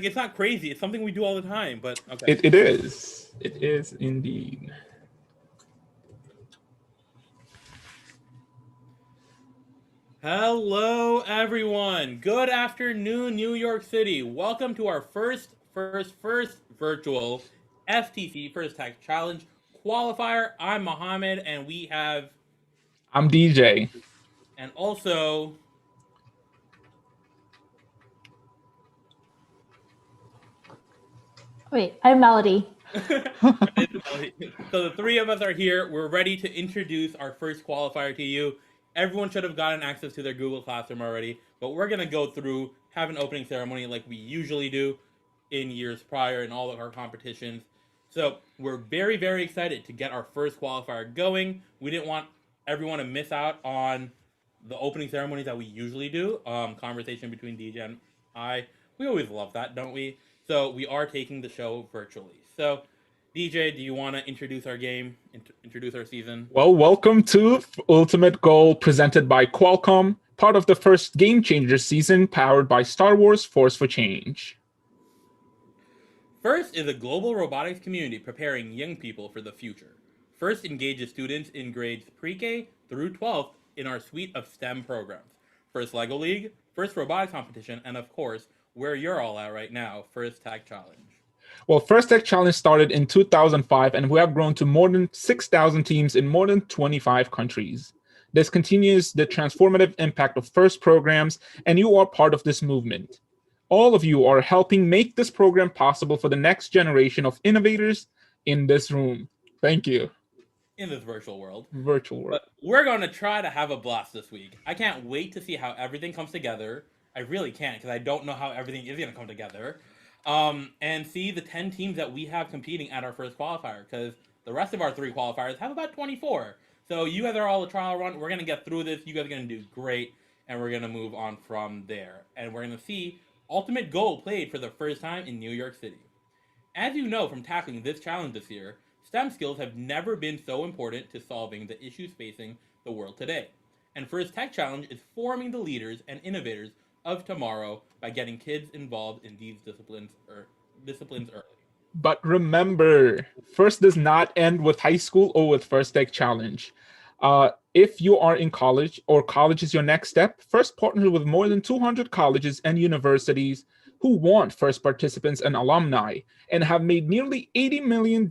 it's not crazy. It's something we do all the time. But okay. It is. It is indeed. Hello, everyone. Good afternoon, New York City. Welcome to our first virtual FTC First Tech Challenge qualifier. I'm Mohammed, and we have, I'm DJ. and also, Wait, I'm Melody. so the three of us are here. We're ready to introduce our first qualifier to you. Everyone should have gotten access to their Google Classroom already, but we're gonna go through, have an opening ceremony like we usually do in years prior in all of our competitions. So we're very, very excited to get our first qualifier going. We didn't want everyone to miss out on the opening ceremonies that we usually do. Conversation between DJ and I. We always love that, don't we? So we are taking the show virtually. So DJ, do you want to introduce our game, introduce our season? Well, welcome to Ultimate Goal presented by Qualcomm, part of the first Game Changer season powered by Star Wars Force for Change. First is a global robotics community preparing young people for the future. First engages students in grades pre-K through 12th in our suite of STEM programs. First LEGO League, first robotics competition, and of course, where you're all at right now, First Tech Challenge. Well, First Tech Challenge started in 2005, and we have grown to more than 6,000 teams in more than 25 countries. This continues the transformative impact of FIRST programs, and you are part of this movement. All of you are helping make this program possible for the next generation of innovators in this room. Thank you. In this virtual world. Virtual world. But we're going to try to have a blast this week. I can't wait to see how everything comes together. I really can't because I don't know how everything is going to come together. And see the 10 teams that we have competing at our first qualifier, because the rest of our 3 qualifiers have about 24. So you guys are all a trial run. We're going to get through this. You guys are going to do great, and we're going to move on from there. And we're going to see Ultimate Goal played for the first time in New York City. As you know from tackling this challenge this year, STEM skills have never been so important to solving the issues facing the world today. And First Tech Challenge is forming the leaders and innovators of tomorrow by getting kids involved in these disciplines early. But remember, FIRST does not end with high school or with First Tech Challenge. If you are in college or college is your next step, FIRST partners with more than 200 colleges and universities who want FIRST participants and alumni and have made nearly $80 million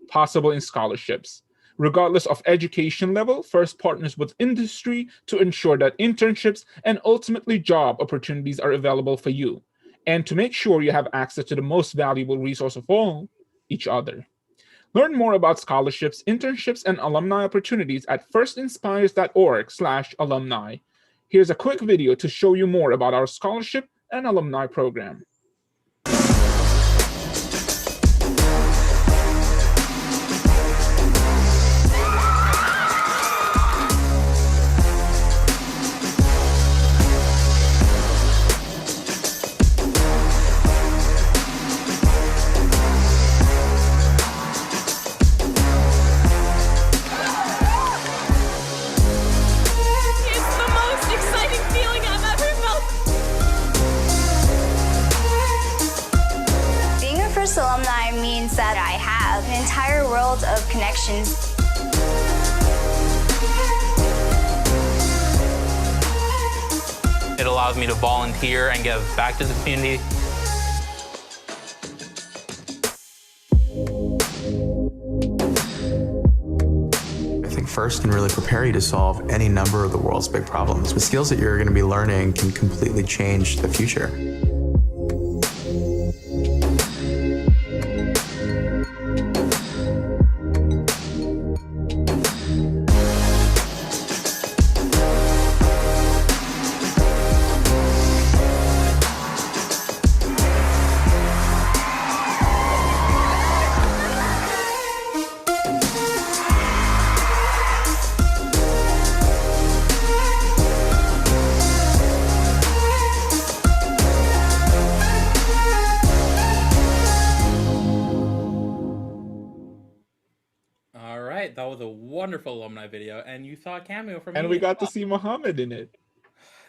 possible in scholarships. Regardless of education level, FIRST partners with industry to ensure that internships and ultimately job opportunities are available for you, and to make sure you have access to the most valuable resource of all, each other. Learn more about scholarships, internships, and alumni opportunities at firstinspires.org/alumni. Here's a quick video to show you more about our scholarship and alumni program. Alumni means that I have an entire world of connections. It allows me to volunteer and give back to the community. I think FIRST can really prepare you to solve any number of the world's big problems. The skills that you're going to be learning can completely change the future. That was a wonderful alumni video, and you saw a cameo from me. And we got to see Mohammed in it.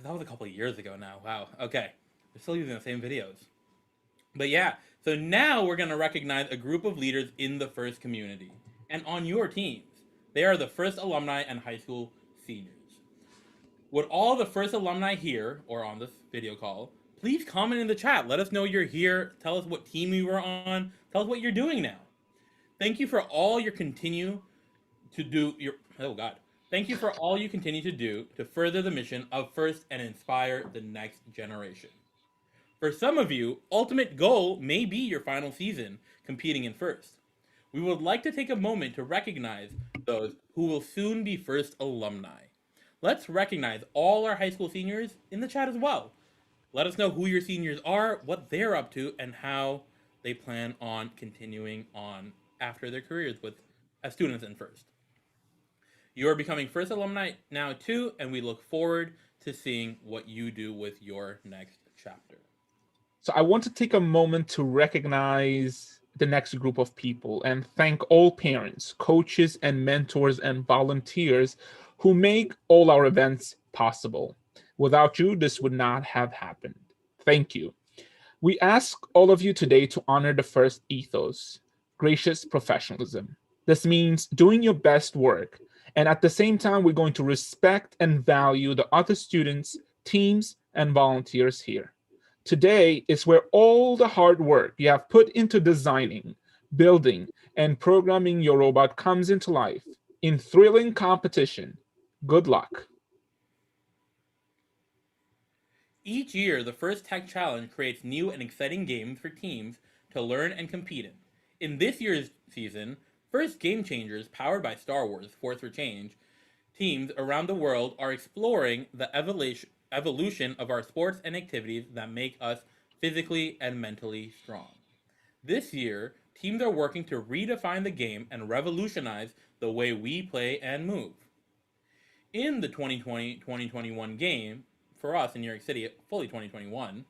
That was a couple of years ago now. Wow. Okay. We're still using the same videos. But yeah, so now we're going to recognize a group of leaders in the FIRST community and on your teams. They are the FIRST alumni and high school seniors. Would all the FIRST alumni here or on this video call, please comment in the chat. Let us know you're here. Tell us what team you were on. Tell us what you're doing now. Thank you for all your continue to do your oh god. Thank you for all you continue to do to further the mission of FIRST and inspire the next generation. For some of you, ultimate goal may be your final season competing in FIRST. We would like to take a moment to recognize those who will soon be FIRST alumni. Let's recognize all our high school seniors in the chat as well. Let us know who your seniors are, what they're up to, and how they plan on continuing on after their careers with as students in FIRST. You are becoming FIRST alumni now too, and we look forward to seeing what you do with your next chapter. So I want to take a moment to recognize the next group of people and thank all parents, coaches, and mentors and volunteers who make all our events possible. Without you, this would not have happened. Thank you. We ask all of you today to honor the FIRST ethos, gracious professionalism. This means doing your best work, and at the same time, we're going to respect and value the other students, teams, and volunteers here. Today is where all the hard work you have put into designing, building, and programming your robot comes into life in thrilling competition. Good luck. Each year, the FIRST Tech Challenge creates new and exciting games for teams to learn and compete in. In this year's season, FIRST Game Changers, powered by Star Wars Force for Change, teams around the world are exploring the evolution of our sports and activities that make us physically and mentally strong. This year, teams are working to redefine the game and revolutionize the way we play and move. In the 2020-2021 game, for us in New York City, fully 2021,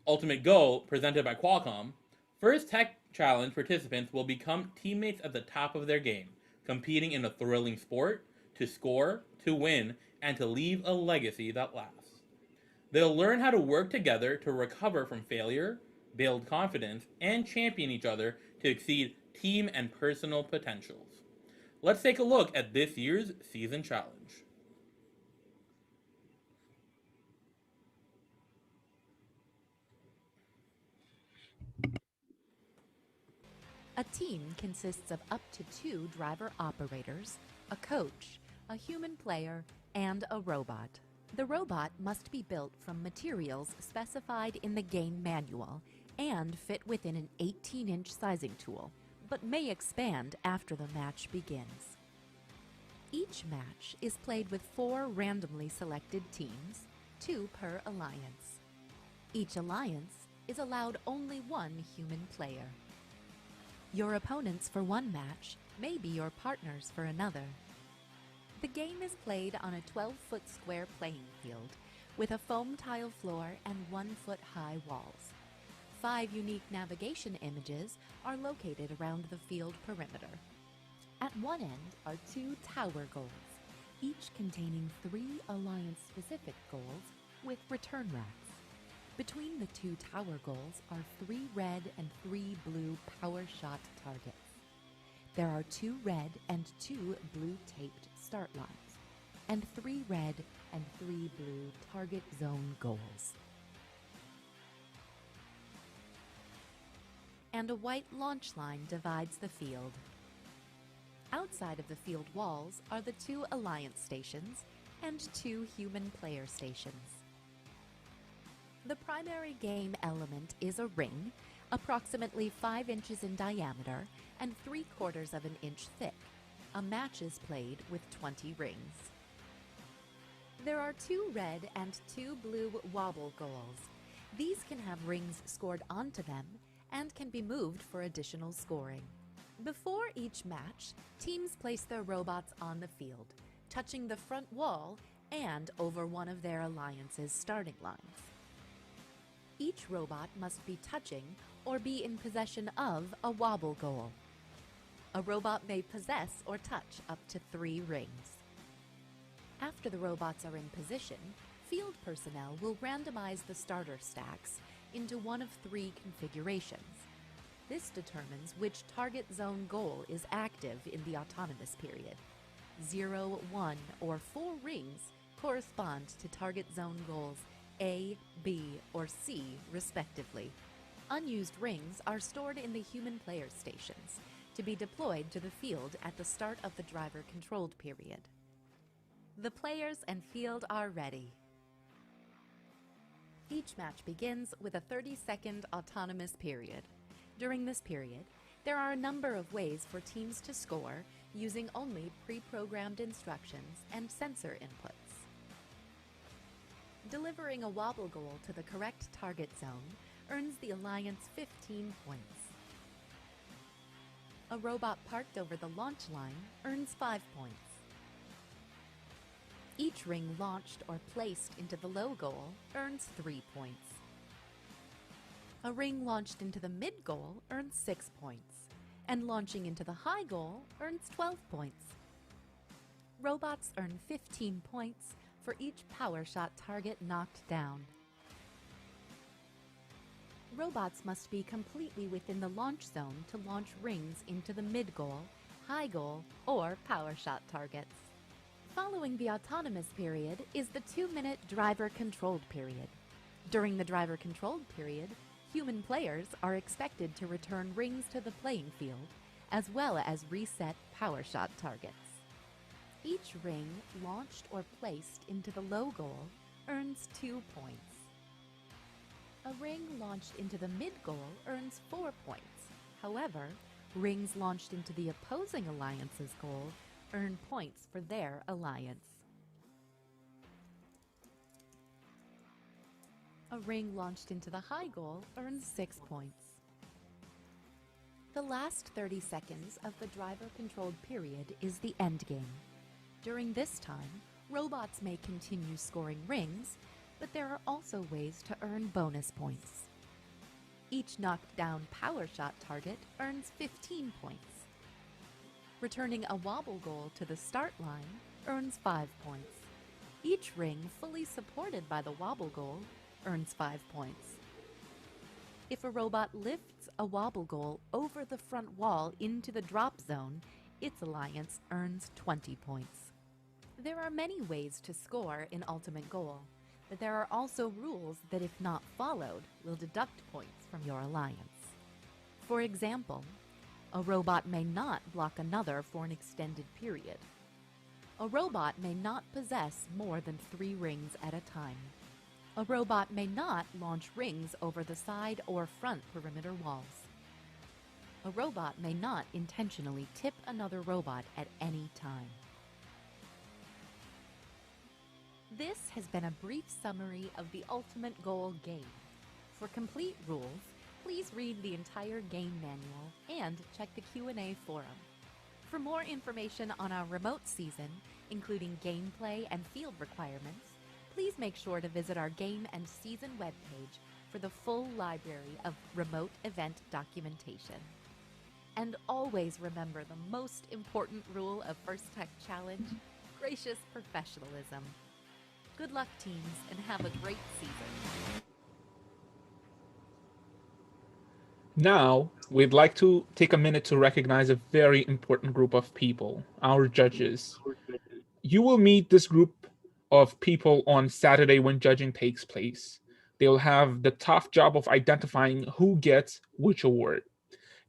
Ultimate Goal, presented by Qualcomm, FIRST Tech Challenge participants will become teammates at the top of their game, competing in a thrilling sport to score, to win, and to leave a legacy that lasts. They'll learn how to work together to recover from failure, build confidence, and champion each other to exceed team and personal potentials. Let's take a look at this year's season challenge. A team consists of up to 2 driver operators, a coach, a human player, and a robot. The robot must be built from materials specified in the game manual and fit within an 18-inch sizing tool, but may expand after the match begins. Each match is played with 4 randomly selected teams, 2 per alliance. Each alliance is allowed only 1 human player. Your opponents for one match may be your partners for another. The game is played on a 12-foot square playing field with a foam tile floor and 1-foot-high walls. 5 unique navigation images are located around the field perimeter. At one end are 2 tower goals, each containing 3 alliance-specific goals with return racks. Between the 2 tower goals are 3 red and 3 blue power shot targets. There are 2 red and 2 blue taped start lines, and 3 red and 3 blue target zone goals. And a white launch line divides the field. Outside of the field walls are the 2 alliance stations and 2 human player stations. The primary game element is a ring, approximately 5 inches in diameter and 3/4 of an inch thick. A match is played with 20 rings. There are 2 red and 2 blue wobble goals. These can have rings scored onto them and can be moved for additional scoring. Before each match, teams place their robots on the field, touching the front wall and over one of their alliance's starting lines. Each robot must be touching or be in possession of a wobble goal. A robot may possess or touch up to 3 rings. After the robots are in position, field personnel will randomize the starter stacks into one of 3 configurations. This determines which target zone goal is active in the autonomous period. 0, 1, or 4 rings correspond to target zone goals A, B, or C, respectively. Unused rings are stored in the human player stations to be deployed to the field at the start of the driver-controlled period. The players and field are ready. Each match begins with a 30-second autonomous period. During this period, there are a number of ways for teams to score using only pre-programmed instructions and sensor inputs. Delivering a wobble goal to the correct target zone earns the Alliance 15 points. A robot parked over the launch line earns 5 points. Each ring launched or placed into the low goal earns 3 points. A ring launched into the mid goal earns 6 points, and launching into the high goal earns 12 points. Robots earn 15 points for each power shot target knocked down. Robots must be completely within the launch zone to launch rings into the mid goal, high goal, or power shot targets. Following the autonomous period is the 2-minute driver-controlled period. During the driver-controlled period, human players are expected to return rings to the playing field, as well as reset power shot targets. Each ring launched or placed into the low goal earns 2 points. A ring launched into the mid-goal earns 4 points. However, rings launched into the opposing alliance's goal earn points for their alliance. A ring launched into the high goal earns 6 points. The last 30 seconds of the driver-controlled period is the endgame. During this time, robots may continue scoring rings, but there are also ways to earn bonus points. Each knocked down power shot target earns 15 points. Returning a wobble goal to the start line earns 5 points. Each ring fully supported by the wobble goal earns 5 points. If a robot lifts a wobble goal over the front wall into the drop zone, its alliance earns 20 points. There are many ways to score in Ultimate Goal, but there are also rules that, if not followed, will deduct points from your alliance. For example, a robot may not block another for an extended period. A robot may not possess more than 3 rings at a time. A robot may not launch rings over the side or front perimeter walls. A robot may not intentionally tip another robot at any time. This has been a brief summary of the Ultimate Goal game. For complete rules, please read the entire game manual and check the Q&A forum. For more information on our remote season, including gameplay and field requirements, please make sure to visit our game and season webpage for the full library of remote event documentation. And always remember the most important rule of First Tech Challenge: gracious professionalism. Good luck, teams, and have a great season. Now, we'd like to take a minute to recognize a very important group of people, our judges. You will meet this group of people on Saturday when judging takes place. They'll have the tough job of identifying who gets which award.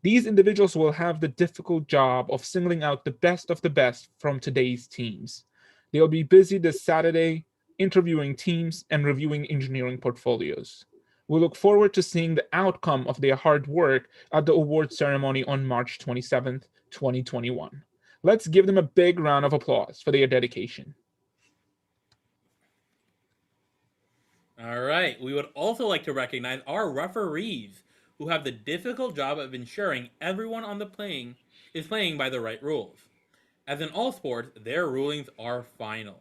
These individuals will have the difficult job of singling out the best of the best from today's teams. They'll be busy this Saturday interviewing teams and reviewing engineering portfolios. We look forward to seeing the outcome of their hard work at the award ceremony on March 27th, 2021. Let's give them a big round of applause for their dedication. All right. We would also like to recognize our referees, who have the difficult job of ensuring everyone on the playing is playing by the right rules. As in all sports, their rulings are final.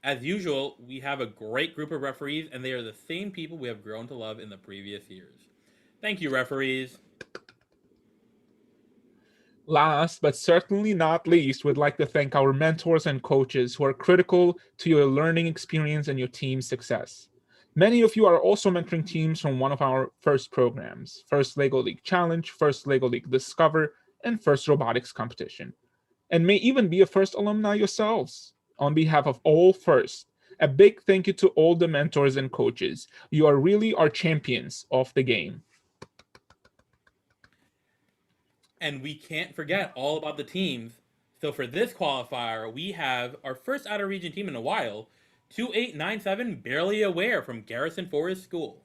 As usual, we have a great group of referees, and they are the same people we have grown to love in the previous years. Thank you, referees. Last, but certainly not least, we'd like to thank our mentors and coaches who are critical to your learning experience and your team's success. Many of you are also mentoring teams from one of our first programs, First LEGO League Challenge, First LEGO League Discover, and First Robotics Competition, and may even be a First alumni yourselves. On behalf of all First, a big thank you to all the mentors and coaches. You are really our champions of the game. And we can't forget all about the teams. So for this qualifier, we have our first out-of-region team in a while, 2897 Barely Aware from Garrison Forest School.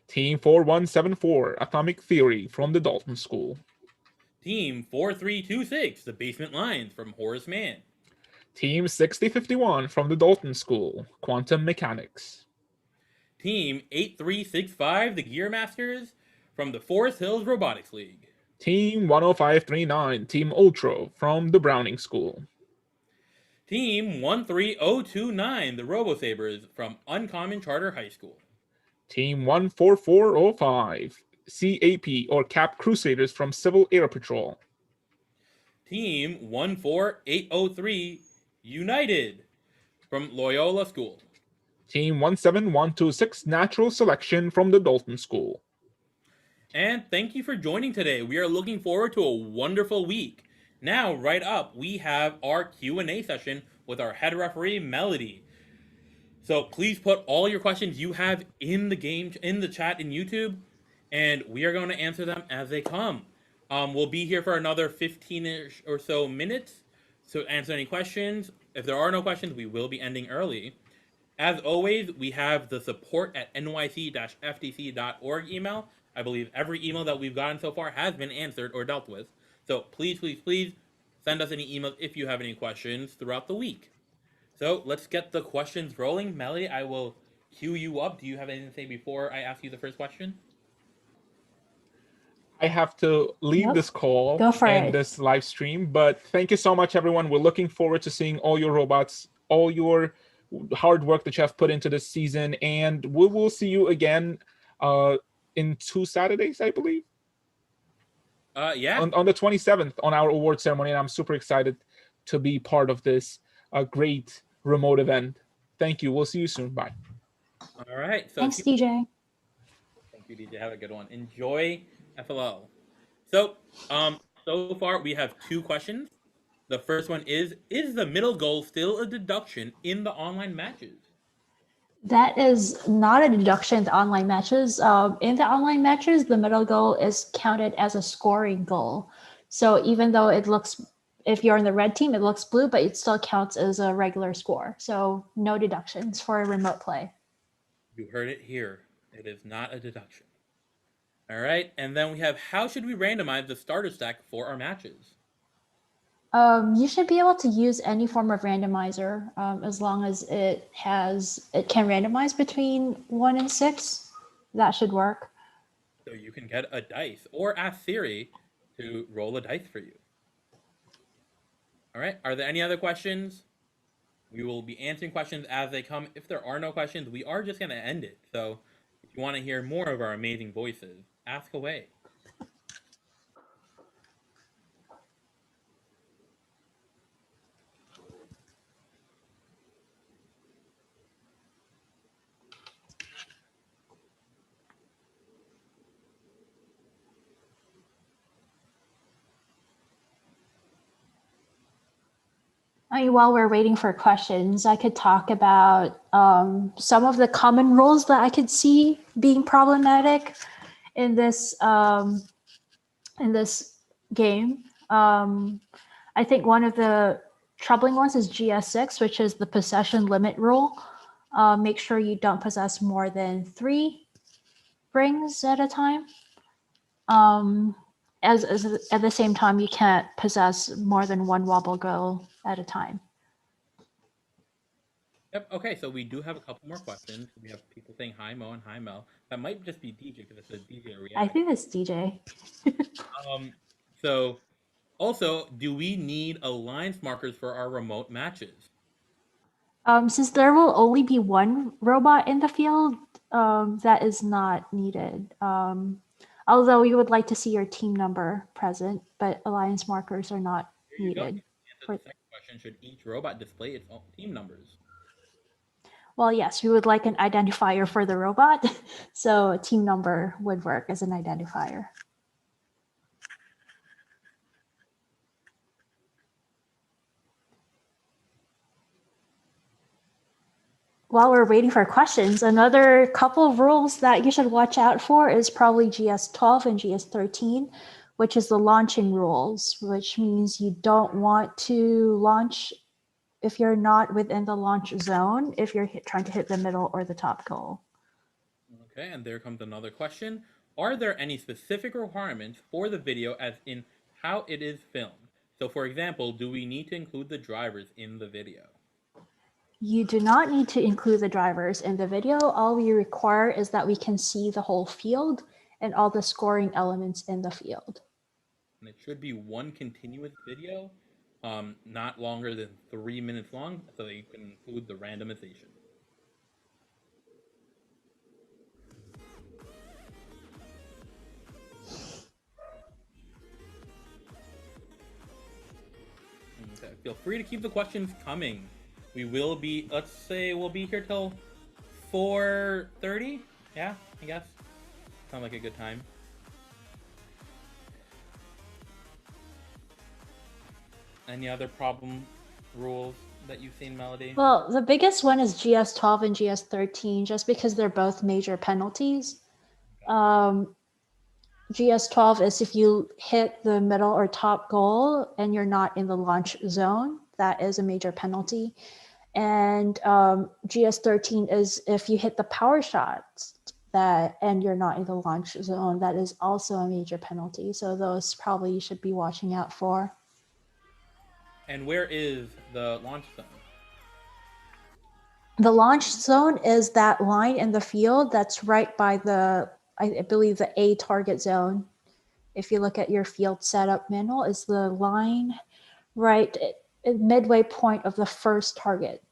Team 4174, Atomic Theory from the Dalton School. Team 4326, The Basement Lines from Horace Mann. Team 6051 from the Dalton School, Quantum Mechanics. Team 8365, The Gear Masters from the Forest Hills Robotics League. Team 10539, Team Ultra from the Browning School. Team 13029, the RoboSabers from Uncommon Charter High School. Team 14405, CAP or Cap Crusaders from Civil Air Patrol. Team 14803, United from Loyola School. Team 17126, Natural Selection from the Dalton School. And thank you for joining today. We are looking forward to a wonderful week. Now, right up, we have our Q&A session with our head referee, Melody. So please put all your questions you have in the chat in YouTube, and we are going to answer them as they come. We'll be here for another 15-ish or so minutes to answer any questions. If there are no questions, we will be ending early. As always, we have the support@nyc-ftc.org email. I believe every email that we've gotten so far has been answered or dealt with. So please, please, please send us any emails if you have any questions throughout the week. So let's get the questions rolling. Melody, I will cue you up. Do you have anything to say before I ask you the first question? I have to leave this call and this live stream, but thank you so much, everyone. We're looking forward to seeing all your robots, all your hard work that you have put into this season, and we will see you again in 2 Saturdays, I believe. Yeah. On the 27th on our award ceremony, and I'm super excited to be part of this great remote event. Thank you. We'll see you soon. Bye. All right. So thanks, DJ. Thank you, DJ. Have a good one. Enjoy FLL. So, so far we have 2 questions. The first one is the middle goal still a deduction in the online matches? That is not a deduction in the online matches. In the online matches, the middle goal is counted as a scoring goal. So even though it looks, if you're in the red team, it looks blue, but it still counts as a regular score. So no deductions for a remote play. You heard it here. It is not a deduction. All right. And then we have, how should we randomize the starter stack for our matches? You should be able to use any form of randomizer as long as it can randomize between 1 and 6. That should work. So you can get a dice or ask Siri to roll a dice for you. All right. Are there any other questions? We will be answering questions as they come. If there are no questions, we are just going to end it. So if you want to hear more of our amazing voices, ask away. While we're waiting for questions, I could talk about some of the common roles that I could see being problematic in this game. I think one of the troubling ones is GS6, which is the possession limit rule. Make sure you don't possess more than 3 rings at a time. As at the same time, you can't possess more than 1 wobble girl at a time. Yep. Okay. So we do have a couple more questions. We have people saying hi Mo and hi Mel. That might just be DJ because it says DJ react. I think it's DJ. So also, do we need alliance markers for our remote matches? Since there will only be 1 robot in the field, that is not needed. Although we would like to see your team number present, but alliance markers are not needed. The second question, should each robot display its own team numbers? Well, yes, we would like an identifier for the robot. So team number would work as an identifier. While we're waiting for questions, another couple of rules that you should watch out for is probably GS12 and GS13, which is the launching rules, which means you don't want to launch if you're not within the launch zone, if you're trying to hit the middle or the top goal. Okay, and there comes another question. Are there any specific requirements for the video as in how it is filmed? So for example, do we need to include the drivers in the video? You do not need to include the drivers in the video. All we require is that we can see the whole field and all the scoring elements in the field. And it should be one continuous video, not longer than 3 minutes long, so that you can include the randomization. Okay, feel free to keep the questions coming. We will be, let's say we'll be here till 4:30. Yeah, I guess. Sounds like a good time. Any other problem rules that you've seen, Melody? Well, the biggest one is GS12 and GS13, just because they're both major penalties. GS12 is if you hit the middle or top goal and you're not in the launch zone, that is a major penalty. And GS13 is if you hit the power shots and you're not in the launch zone, that is also a major penalty. So those probably you should be watching out for. And where is the launch zone? The launch zone is that line in the field that's right by the, I believe, the A target zone. If you look at your field setup manual, is the line right at midway point of the first target.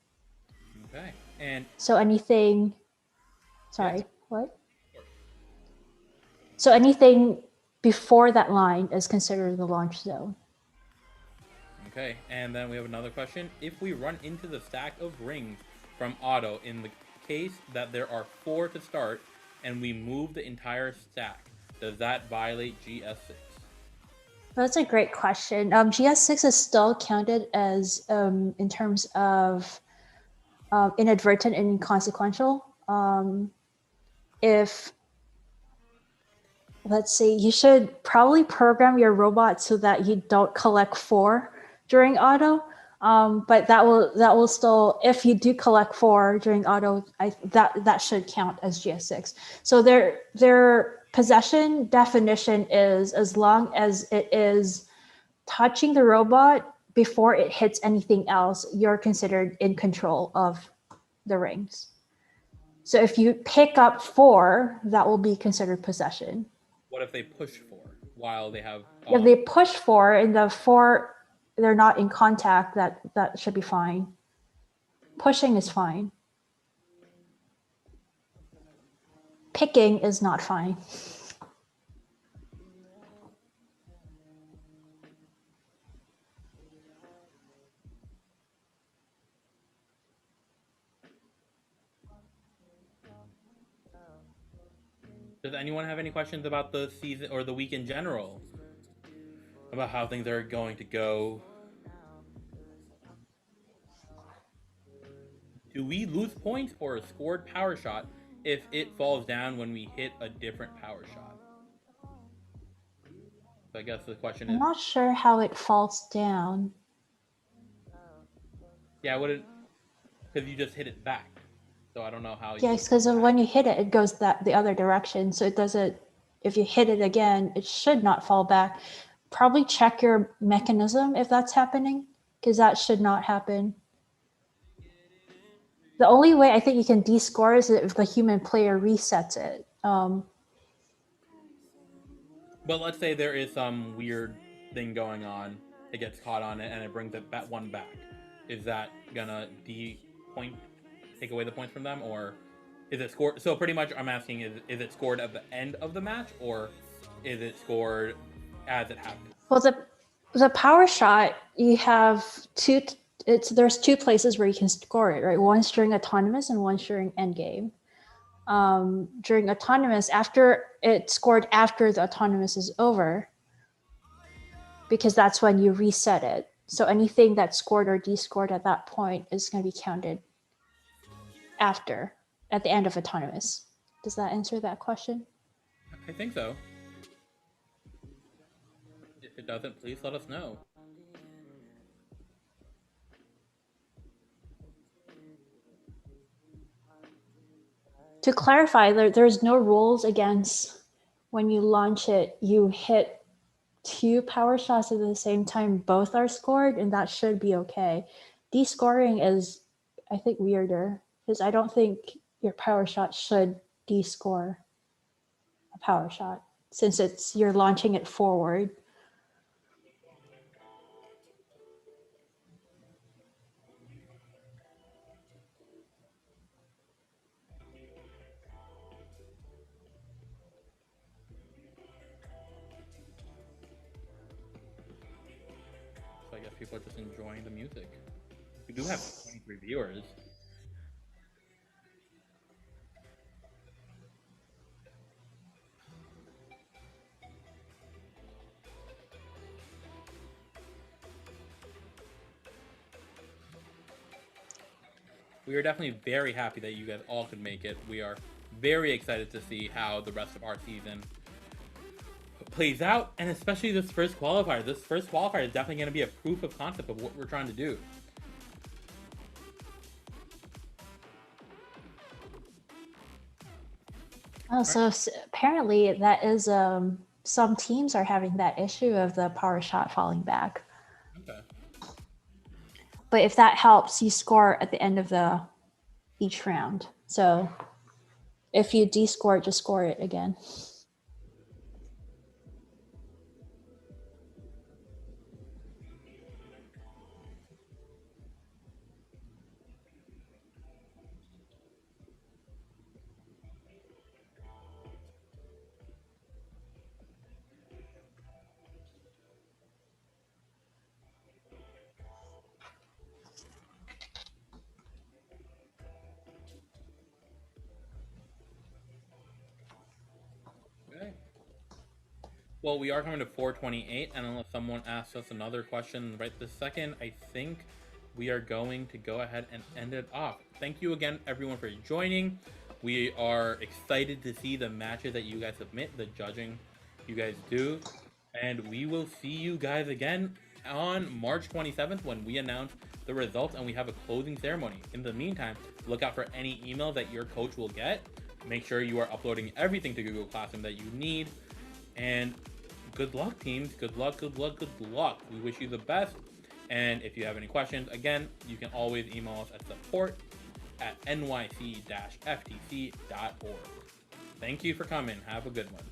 Okay. And so anything, sorry, what? So anything before that line is considered the launch zone. Okay, and then we have another question. If we run into the stack of rings from auto in the case that there are 4 to start and we move the entire stack, does that violate GS6? That's a great question. GS6 is still counted as, in terms of inadvertent and inconsequential. If, let's see, you should probably program your robot so that you don't collect 4 during auto. But that will still, if you do collect 4 during auto, that should count as GS6. So their possession definition is as long as it is touching the robot before it hits anything else, you're considered in control of the rings. So if you pick up 4, that will be considered possession. What if they push 4 while they have? If they push 4 and the 4, they're not in contact, that should be fine. Pushing is fine. Picking is not fine. Does anyone have any questions about the season or the week in general? About how things are going to go? Do we lose points for a scored power shot if it falls down when we hit a different power shot? So I guess the question is... I'm not sure how it falls down. Yeah, wouldn't... Because you just hit it back. So I don't know how... Yes, because when you hit it, it goes the other direction. So it doesn't... If you hit it again, it should not fall back. Probably check your mechanism if that's happening, because that should not happen. The only way I think you can descore is if the human player resets it. But let's say there is some weird thing going on, it gets caught on it, and it brings it one back. Is that gonna take away the points from them, or is it scored? So pretty much I'm asking, is it scored at the end of the match, or is it scored as it happens? Well, the power shot, you have there's two places where you can score it, right? One's during autonomous and one's during endgame. During autonomous, after it scored after the autonomous is over, because that's when you reset it. So anything that's scored or descored at that point is going to be counted at the end of autonomous. Does that answer that question? I think so. If it doesn't, please let us know. To clarify, there's no rules against when you launch it, you hit 2 power shots at the same time, both are scored, and that should be okay. Descoring is, I think, weirder because I don't think your power shot should descore a power shot since you're launching it forward. So I guess people are just enjoying the music. We do have 23 viewers. We are definitely very happy that you guys all could make it. We are very excited to see how the rest of our season plays out, and especially this first qualifier. This first qualifier is definitely going to be a proof of concept of what we're trying to do. Oh, so apparently that is some teams are having that issue of the power shot falling back. Okay. But if that helps, you score at the end of each round. So if you descore it, just score it again. Okay. Well, we are coming to 4:28, and unless someone asks us another question right this second, I think we are going to go ahead and end it off. Thank you again, everyone, for joining. We are excited to see the matches that you guys submit, the judging you guys do, and we will see you guys again on March 27th when we announce the results and we have a closing ceremony. In the meantime, look out for any email that your coach will get. Make sure you are uploading everything to Google Classroom that you need. And good luck, teams. Good luck, good luck, good luck. We wish you the best. And if you have any questions, again, you can always email us at support@nyc-ftc.org. Thank you for coming. Have a good one.